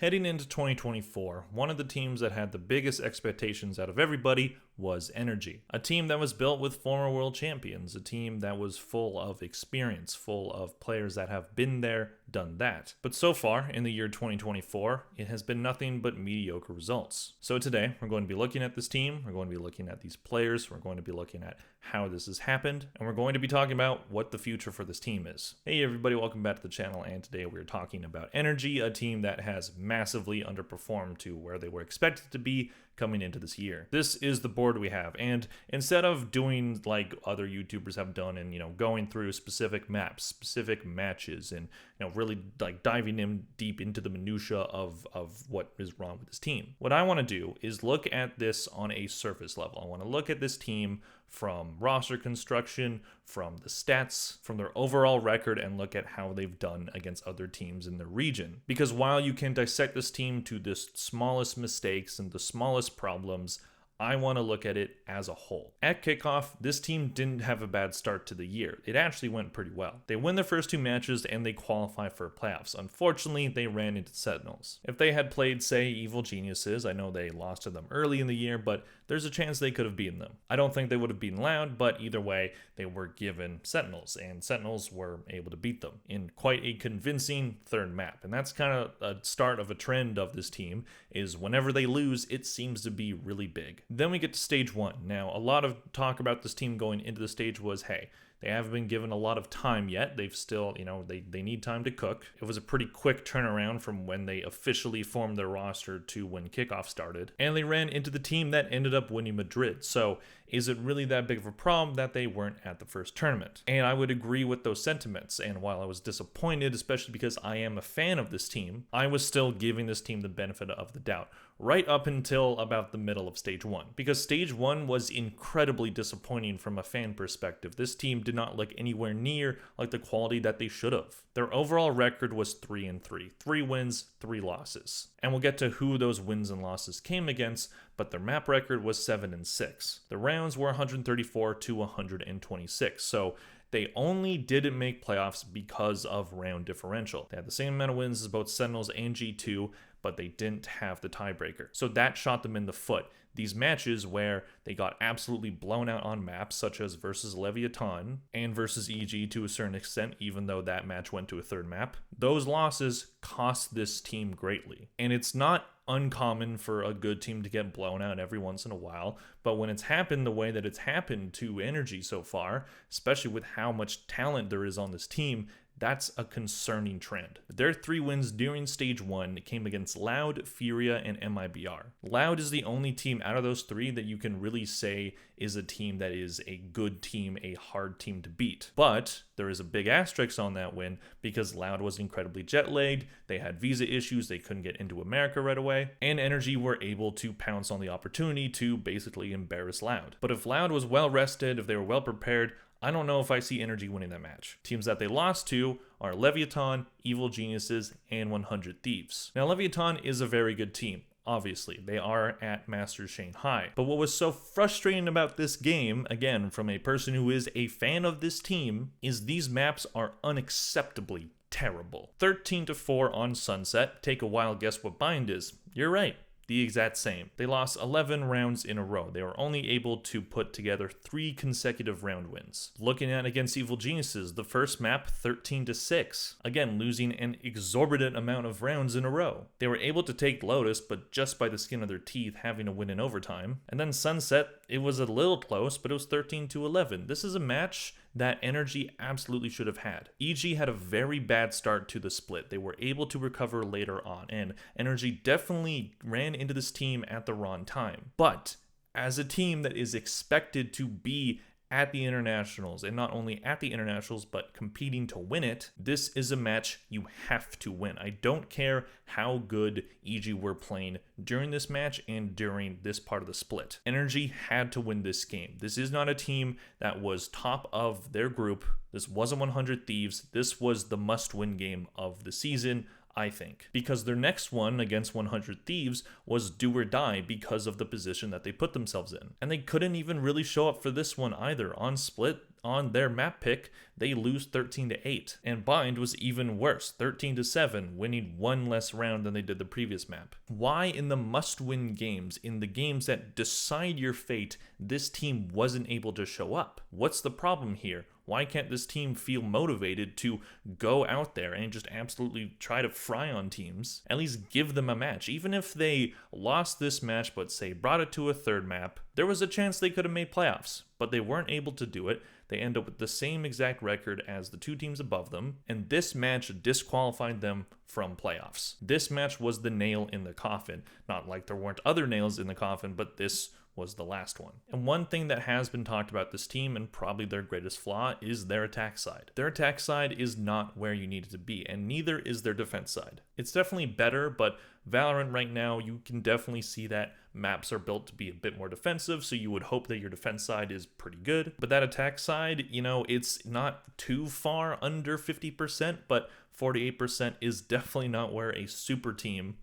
Heading into 2024, one of the teams that had the biggest expectations out of everybody was NRG, a team that was built with former world champions, a team that was full of experience, full of players that have been there, done that. But so far, in the year 2024, it has been nothing but mediocre results. So today, we're going to be looking at this team, we're going to be looking at these players, we're going to be looking at how this has happened, and we're going to be talking about what the future for this team is. Hey everybody, welcome back to the channel, and today we're talking about NRG, a team that has massively underperformed to where they were expected to be coming into this year. This is the board we have, and instead of doing like other YouTubers have done and going through specific maps, specific matches, and really like diving in deep into the minutia of what is wrong with this team, what I want to do is look at this on a surface level. I want to look at this team from roster construction, from the stats, from their overall record, and look at how they've done against other teams in the region. Because while you can dissect this team to the smallest mistakes and the smallest problems, I want to look at it as a whole. At kickoff, this team didn't have a bad start to the year. It actually went pretty well. They win their first two matches and they qualify for playoffs. Unfortunately, they ran into Sentinels. If they had played, say, Evil Geniuses, I know they lost to them early in the year, but there's a chance they could have beaten them. I don't think they would have beaten Loud, but either way, they were given Sentinels, and Sentinels were able to beat them in quite a convincing third map. And that's kind of a start of a trend of this team, is whenever they lose, it seems to be really big. Then we get to stage one. Now, a lot of talk about this team going into the stage was, hey, they haven't been given a lot of time yet. They've still, they need time to cook. It was a pretty quick turnaround from when they officially formed their roster to when kickoff started. And they ran into the team that ended up winning Madrid. So is it really that big of a problem that they weren't at the first tournament? And I would agree with those sentiments. And while I was disappointed, especially because I am a fan of this team, I was still giving this team the benefit of the doubt right up until about the middle of stage one, because stage one was incredibly disappointing from a fan perspective. This team did not look anywhere near like the quality that they should have. Their overall record was 3-3, 3 wins, 3 losses. And we'll get to who those wins and losses came against, but their map record was 7-6. The rounds were 134 to 126. So they only didn't make playoffs because of round differential. They had the same amount of wins as both Sentinels and G2, but they didn't have the tiebreaker. So that shot them in the foot. These matches where they got absolutely blown out on maps such as versus Leviathan and versus EG to a certain extent, even though that match went to a third map, those losses cost this team greatly. And it's not uncommon for a good team to get blown out every once in a while, but when it's happened the way that it's happened to NRG so far, especially with how much talent there is on this team, that's a concerning trend. Their 3 wins during stage 1 came against Loud, Furia, and MIBR. Loud is the only team out of those 3 that you can really say is a team that is a good team, a hard team to beat. But there is a big asterisk on that win because Loud was incredibly jet-lagged, they had visa issues, they couldn't get into America right away, and NRG were able to pounce on the opportunity to basically embarrass Loud. But if Loud was well rested, if they were well prepared, I don't know if I see NRG winning that match. Teams that they lost to are Leviathan, Evil Geniuses, and 100 Thieves. Now, Leviathan is a very good team. Obviously, they are at Masters Shanghai. But what was so frustrating about this game, again, from a person who is a fan of this team, is these maps are unacceptably terrible. 13-4 on Sunset. Take a wild guess what Bind is. You're right. The exact same. They lost 11 rounds in a row. They were only able to put together 3 consecutive round wins. Looking at against Evil Geniuses, the first map 13-6. Again, losing an exorbitant amount of rounds in a row. They were able to take Lotus, but just by the skin of their teeth, having to win in overtime. And then Sunset, it was a little close, but it was 13-11. This is a match that NRG absolutely should have had. EG had a very bad start to the split. They were able to recover later on, and NRG definitely ran into this team at the wrong time. But as a team that is expected to be at the internationals, and not only at the internationals, but competing to win it, this is a match you have to win. I don't care how good EG were playing during this match and during this part of the split. NRG had to win this game. This is not a team that was top of their group. This wasn't 100 Thieves. This was the must-win game of the season, I think, because their next one against 100 Thieves was do or die because of the position that they put themselves in. And they couldn't even really show up for this one either. On split, On their map pick, they lose 13-8. And Bind was even worse, 13-7, winning one less round than they did the previous map. Why in the must-win games, in the games that decide your fate, this team wasn't able to show up? What's the problem here? Why can't this team feel motivated to go out there and just absolutely try to fry on teams? At least give them a match. Even if they lost this match, but say brought it to a third map, there was a chance they could have made playoffs, but they weren't able to do it. They end up with the same exact record as the two teams above them, and this match disqualified them from playoffs. This match was the nail in the coffin. Not like there weren't other nails in the coffin, but this was the last one. And one thing that has been talked about this team, and probably their greatest flaw, is their attack side. Their attack side is not where you need it to be, and neither is their defense side. It's definitely better, but Valorant right now, you can definitely see that maps are built to be a bit more defensive, so you would hope that your defense side is pretty good. But that attack side, it's not too far under 50%, but 48% is definitely not where a super team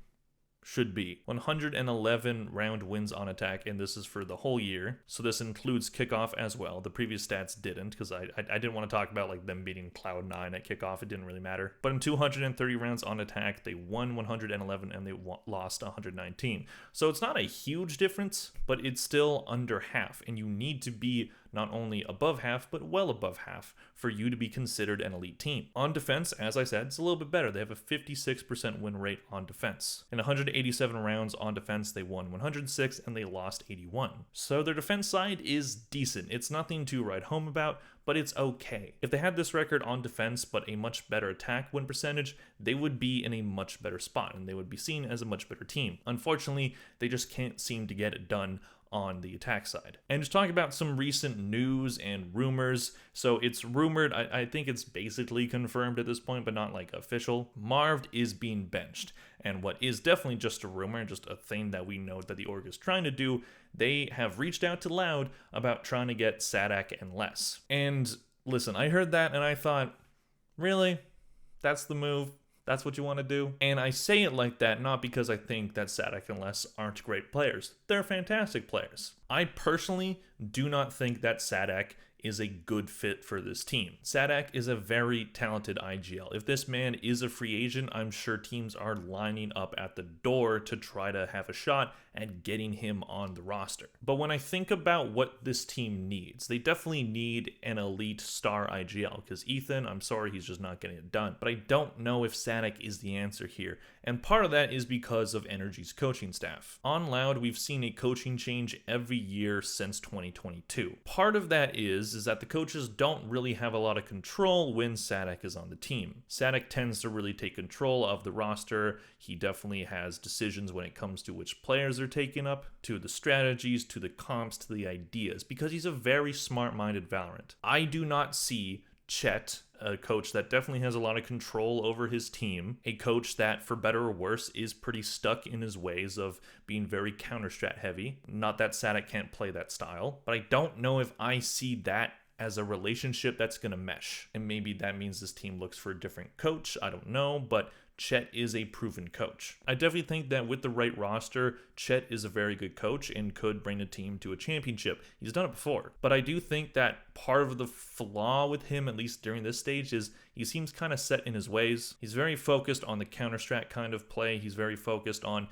should be. 111 round wins on attack, and this is for the whole year, so this includes kickoff as well. The previous stats didn't, because I didn't want to talk about like them beating Cloud9 at kickoff. It didn't really matter. But in 230 rounds on attack, they won 111 and they lost 119. So it's not a huge difference, but it's still under half, and you need to be not only above half, but well above half for you to be considered an elite team. On defense, as I said, it's a little bit better. They have a 56% win rate on defense. In 187 rounds on defense, they won 106 and they lost 81. So their defense side is decent. It's nothing to write home about, but it's okay. If they had this record on defense, but a much better attack win percentage, they would be in a much better spot and they would be seen as a much better team. Unfortunately, they just can't seem to get it done on the attack side. And just talking about some recent news and rumors. So it's rumored, I think it's basically confirmed at this point, but not like official. Marved is being benched. And what is definitely just a rumor, just a thing that we know that the org is trying to do, they have reached out to Loud about trying to get Sadak and Les. And listen, I heard that and I thought, really? That's the move? That's what you want to do? And I say it like that not because I think that Sadak and Les aren't great players. They're fantastic players. I personally do not think that Sadak is a good fit for this team. Sadak is a very talented IGL. If this man is a free agent, I'm sure teams are lining up at the door to try to have a shot at getting him on the roster. But when I think about what this team needs, they definitely need an elite star IGL, because Ethan, I'm sorry, he's just not getting it done. But I don't know if Sadak is the answer here. And part of that is because of NRG's coaching staff. On Loud, we've seen a coaching change every year since 2022. Part of that is that the coaches don't really have a lot of control when Sadak is on the team. Sadak tends to really take control of the roster. He definitely has decisions when it comes to which players are taken up, to the strategies, to the comps, to the ideas, because he's a very smart-minded Valorant. I do not see Chet, a coach that definitely has a lot of control over his team, a coach that, for better or worse, is pretty stuck in his ways of being very counter-strat heavy. Not that Sadak can't play that style, but I don't know if I see that as a relationship that's going to mesh. And maybe that means this team looks for a different coach, I don't know, but Chet is a proven coach. I definitely think that with the right roster, Chet is a very good coach and could bring a team to a championship. He's done it before. But I do think that part of the flaw with him, at least during this stage, is he seems kind of set in his ways. He's very focused on the counter-strat kind of play. He's very focused on,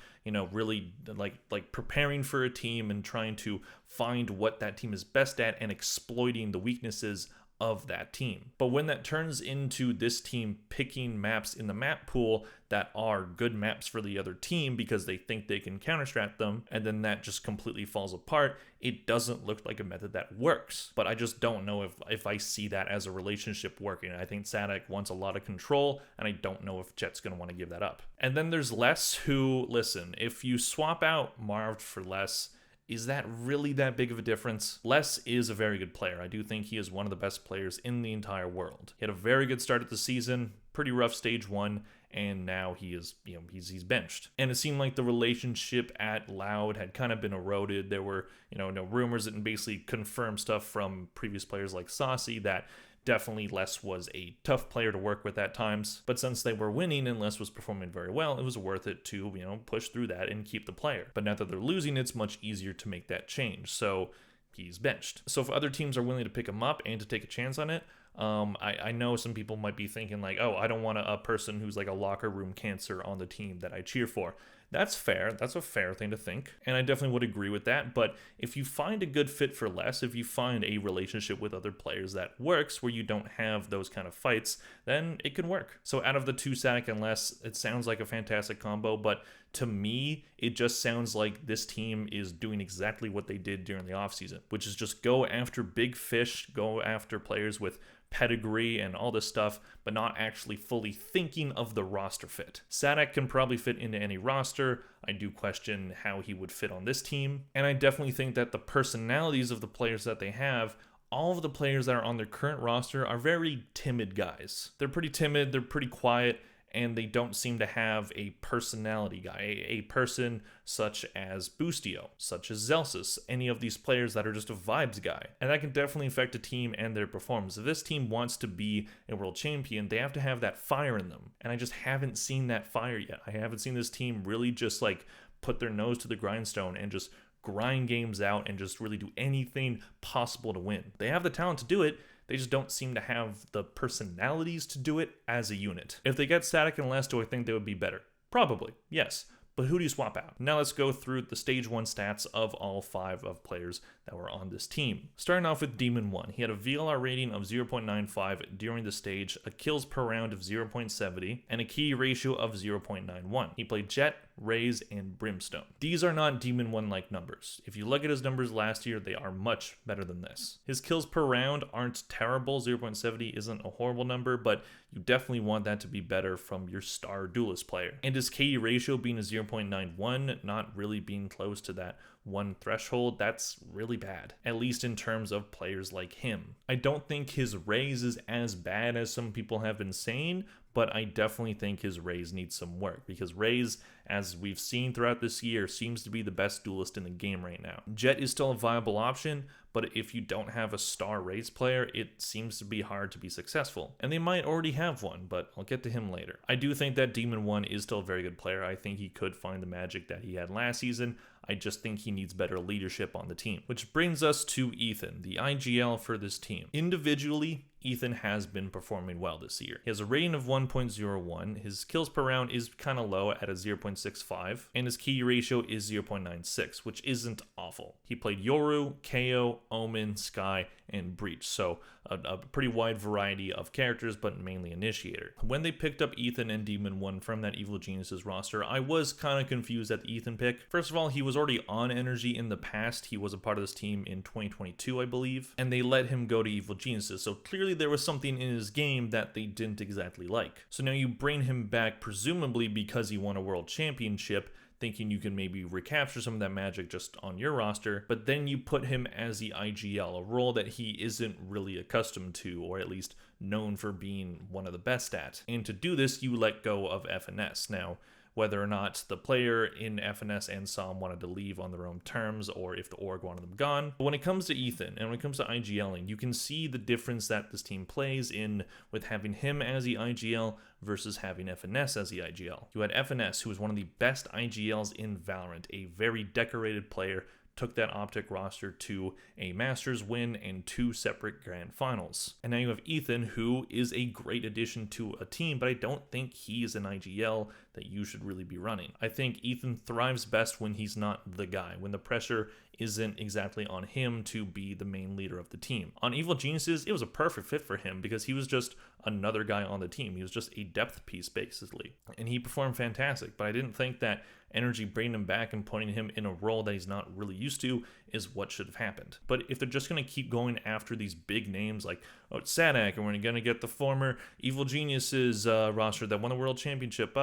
really like preparing for a team and trying to find what that team is best at and exploiting the weaknesses of that team. But when that turns into this team picking maps in the map pool that are good maps for the other team because they think they can counter-strat them, and then that just completely falls apart, it doesn't look like a method that works. But I just don't know if I see that as a relationship working. I think Sadak wants a lot of control, and I don't know if Jet's going to want to give that up. And then there's Les, who, listen, if you swap out Marv for Les, is that really that big of a difference? Les is a very good player. I do think he is one of the best players in the entire world. He had a very good start at the season, pretty rough stage one, and now he is, he's benched. And it seemed like the relationship at Loud had kind of been eroded. There were, no rumors and basically confirmed stuff from previous players like Saucy that definitely Les was a tough player to work with at times, but since they were winning and Les was performing very well, it was worth it to, push through that and keep the player. But now that they're losing, it's much easier to make that change. So he's benched. So if other teams are willing to pick him up and to take a chance on it, I know some people might be thinking like, oh, I don't want a person who's like a locker room cancer on the team that I cheer for. That's fair. That's a fair thing to think. And I definitely would agree with that. But if you find a good fit for less, if you find a relationship with other players that works where you don't have those kind of fights, then it can work. So out of the two Sadak and less, it sounds like a fantastic combo. But to me, it just sounds like this team is doing exactly what they did during the offseason, which is just go after big fish, go after players with pedigree and all this stuff, but not actually fully thinking of the roster fit. Sadak can probably fit into any roster. I do question how he would fit on this team. And I definitely think that the personalities of the players that they have, all of the players that are on their current roster are very timid guys. They're pretty timid, they're pretty quiet, and they don't seem to have a personality guy, a person such as Boostio, such as Zelsus, any of these players that are just a vibes guy. And that can definitely affect a team and their performance. If this team wants to be a world champion, they have to have that fire in them. And I just haven't seen that fire yet. I haven't seen this team really just like put their nose to the grindstone and just grind games out and just really do anything possible to win. They have the talent to do it. They just don't seem to have the personalities to do it as a unit. If they get Sadak and less, do I think they would be better? Probably, yes. But who do you swap out? Now let's go through the stage 1 stats of all 5 of players that were on this team. Starting off with Demon 1. He had a VLR rating of 0.95 during the stage, a kills per round of 0.70, and a key ratio of 0.91. He played Jet, Raze, and Brimstone. These are not Demon 1-like numbers. If you look at his numbers last year, they are much better than this. His kills per round aren't terrible. 0.70 isn't a horrible number, but you definitely want that to be better from your star duelist player. And his KD ratio being a 0.91, not really being close to that 1 threshold, that's really bad, at least in terms of players like him. I don't think his Raze is as bad as some people have been saying, but I definitely think his Raze needs some work, because Raze, as we've seen throughout this year, seems to be the best duelist in the game right now. Jet is still a viable option, but if you don't have a star Raze player, it seems to be hard to be successful. And they might already have one, but I'll get to him later. I do think that Demon 1 is still a very good player. I think he could find the magic that he had last season. I just think he needs better leadership on the team. Which brings us to Ethan, the IGL for this team. Individually, Ethan has been performing well this year. He has a rating of 1.01, his kills per round is kind of low at a 0.65, and his key ratio is 0.96, which isn't awful. He played Yoru, KO, Omen, Sky, and Breach, so a pretty wide variety of characters, but mainly Initiator. When they picked up Ethan and Demon 1 from that Evil Geniuses roster, I was kind of confused at the Ethan pick. First of all, he was already on NRG in the past. He was a part of this team in 2022, I believe, and they let him go to Evil Geniuses, so clearly there was something in his game that they didn't exactly like. So now you bring him back, presumably because he won a world championship, thinking you can maybe recapture some of that magic just on your roster, but then you put him as the IGL, a role that he isn't really accustomed to, or at least known for being one of the best at. And to do this, you let go of FNS. Now, whether or not the player in FNS and SOM wanted to leave on their own terms, or if the org wanted them gone. But when it comes to Ethan, and when it comes to IGLing, you can see the difference that this team plays in with having him as the IGL versus having FNS as the IGL. You had FNS, who was one of the best IGLs in Valorant, a very decorated player, took that Optic roster to a Masters win and 2 separate Grand Finals. And now you have Ethan, who is a great addition to a team, but I don't think he is an IGL that you should really be running. I think Ethan thrives best when he's not the guy, when the pressure isn't exactly on him to be the main leader of the team. On Evil Geniuses, it was a perfect fit for him because he was just another guy on the team. He was just a depth piece, basically. And he performed fantastic, but I didn't think that NRG bringing him back and putting him in a role that he's not really used to is what should have happened. But if they're just going to keep going after these big names like, oh, it's Sadak, and we're going to get the former Evil Geniuses roster that won the World Championship,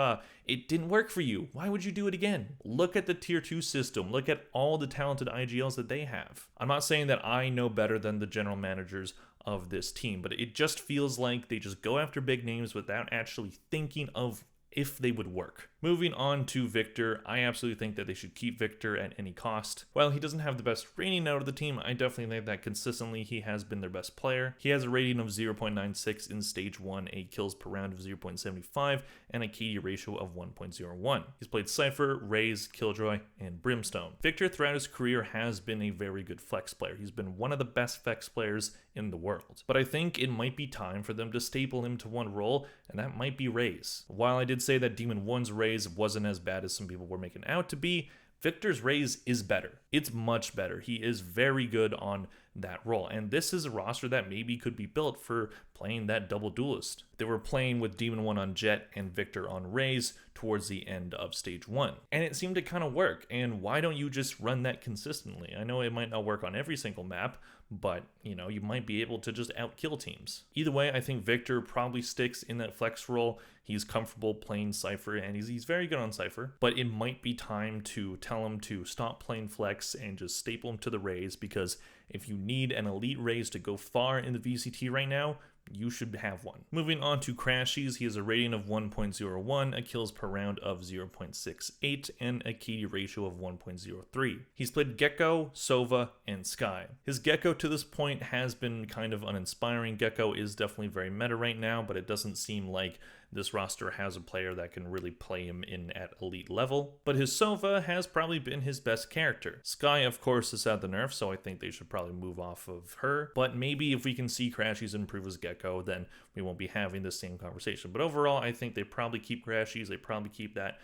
it didn't work for you. Why would you do it again? Look at the Tier 2 system. Look at all the talented IGLs that they have. I'm not saying that I know better than the general managers of this team, but it just feels like they just go after big names without actually thinking of if they would work. Moving on to Victor, I absolutely think that they should keep Victor at any cost. While he doesn't have the best rating out of the team, I definitely think that consistently he has been their best player. He has a rating of 0.96 in Stage 1, a kills per round of 0.75, and a KD ratio of 1.01. He's played Cypher, Raze, Killjoy, and Brimstone. Victor throughout his career has been a very good flex player. He's been one of the best flex players in the world. But I think it might be time for them to staple him to one role, and that might be Raze. While I did say that Demon 1's Raze wasn't as bad as some people were making out to be, Victor's Raze is better. It's much better. He is very good on that role. And this is a roster that maybe could be built for playing that double duelist. They were playing with Demon 1 on Jet and Victor on Raze towards the end of Stage 1. And it seemed to kind of work. And why don't you just run that consistently? I know it might not work on every single map, but you might be able to just outkill teams. Either way, I think Victor probably sticks in that flex role. He's comfortable playing Cypher, and he's very good on Cypher, but it might be time to tell him to stop playing flex and just staple him to the Raze, because if you need an elite Raze to go far in the VCT right now, you should have one. Moving on to Crashies, he has a rating of 1.01, a kills per round of 0.68, and a KD ratio of 1.03. He's played Gecko, Sova, and Skye. His Gecko to this point has been kind of uninspiring. Gecko is definitely very meta right now, but it doesn't seem like this roster has a player that can really play him in at elite level. But his Sova has probably been his best character. Skye, of course, is at the nerf, so I think they should probably move off of her. But maybe if we can see Crashies improve his Gecko, then we won't be having this same conversation. But overall, I think they probably keep Crashies. They probably keep that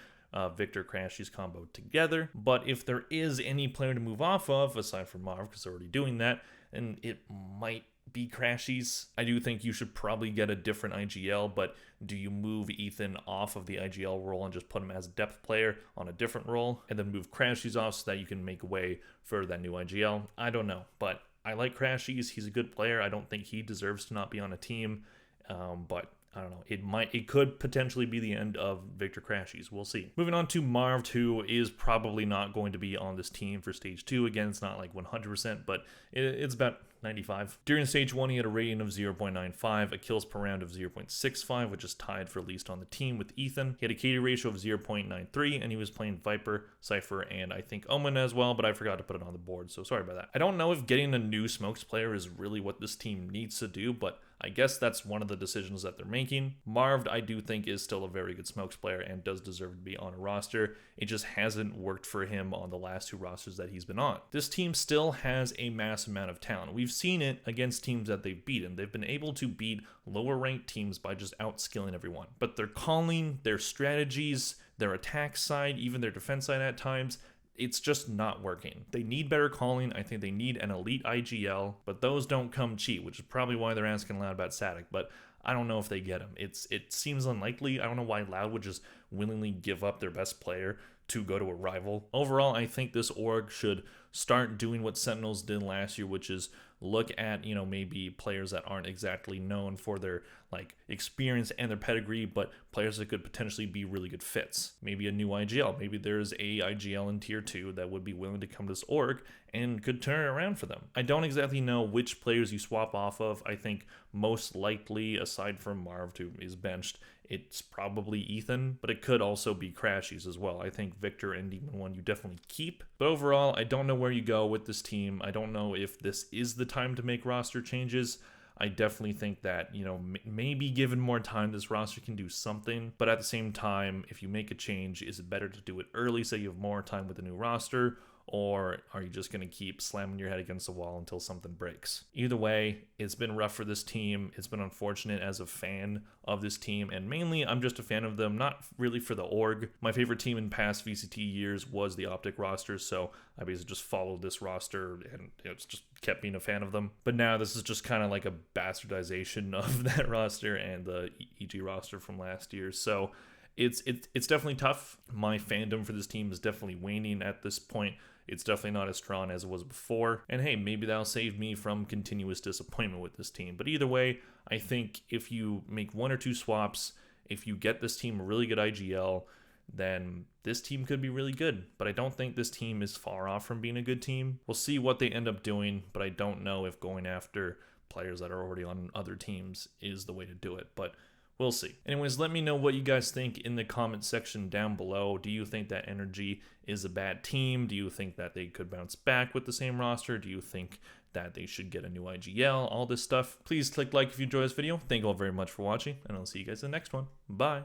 Victor Crashies combo together. But if there is any player to move off of, aside from Marv, because they're already doing that, then it might be Crashies. I do think you should probably get a different IGL, but do you move Ethan off of the IGL role and just put him as a depth player on a different role, and then move Crashies off so that you can make way for that new IGL? I don't know, but I like Crashies. He's a good player. I don't think he deserves to not be on a team, but I don't know. It could potentially be the end of Victor Crashies. We'll see. Moving on to Marv, who is probably not going to be on this team for Stage 2. Again, it's not like 100%, but it's about 95. During Stage 1, he had a rating of 0.95, a kills per round of 0.65, which is tied for least on the team with Ethan. He had a KD ratio of 0.93, and he was playing Viper, Cypher, and I think Omen as well, but I forgot to put it on the board, so sorry about that. I don't know if getting a new Smokes player is really what this team needs to do, but I guess that's one of the decisions that they're making. Marv, I do think, is still a very good Smokes player and does deserve to be on a roster. It just hasn't worked for him on the last two rosters that he's been on. This team still has a massive amount of talent. We've seen it against teams that they've beaten. They've been able to beat lower ranked teams by just outskilling everyone. But their calling, their strategies, their attack side, even their defense side at times, it's just not working. They need better calling. I think they need an elite IGL, but those don't come cheap, which is probably why they're asking Loud about Static, but I don't know if they get him. It seems unlikely. I don't know why Loud would just willingly give up their best player to go to a rival. Overall, I think this org should start doing what Sentinels did last year, which is look at, maybe players that aren't exactly known for their experience and their pedigree, but players that could potentially be really good fits. Maybe a new IGL. Maybe there's a IGL in tier 2 that would be willing to come to this org and could turn it around for them. I don't exactly know which players you swap off of. I think most likely, aside from Marv, who is benched, it's probably Ethan, but it could also be Crashies as well. I think Victor and Demon 1 you definitely keep. But overall, I don't know where you go with this team. I don't know if this is the time to make roster changes. I definitely think that, maybe given more time, this roster can do something. But at the same time, if you make a change, is it better to do it early so you have more time with the new roster? Or are you just going to keep slamming your head against the wall until something breaks? Either way, it's been rough for this team. It's been unfortunate as a fan of this team, and mainly I'm just a fan of them, not really for the org. My favorite team in past VCT years was the Optic roster, so I basically just followed this roster and it's just kept being a fan of them. But now this is just kind of like a bastardization of that roster and the EG roster from last year. So it's definitely tough. My fandom for this team is definitely waning at this point. It's definitely not as strong as it was before. And hey, maybe that'll save me from continuous disappointment with this team. But either way, I think if you make one or two swaps, if you get this team a really good IGL, then this team could be really good. But I don't think this team is far off from being a good team. We'll see what they end up doing, but I don't know if going after players that are already on other teams is the way to do it. But We'll see. Anyways, let me know what you guys think in the comment section down below. Do you think that NRG is a bad team? Do you think that they could bounce back with the same roster? Do you think that they should get a new IGL? All this stuff. Please click like if you enjoy this video. Thank you all very much for watching, and I'll see you guys in the next one. Bye.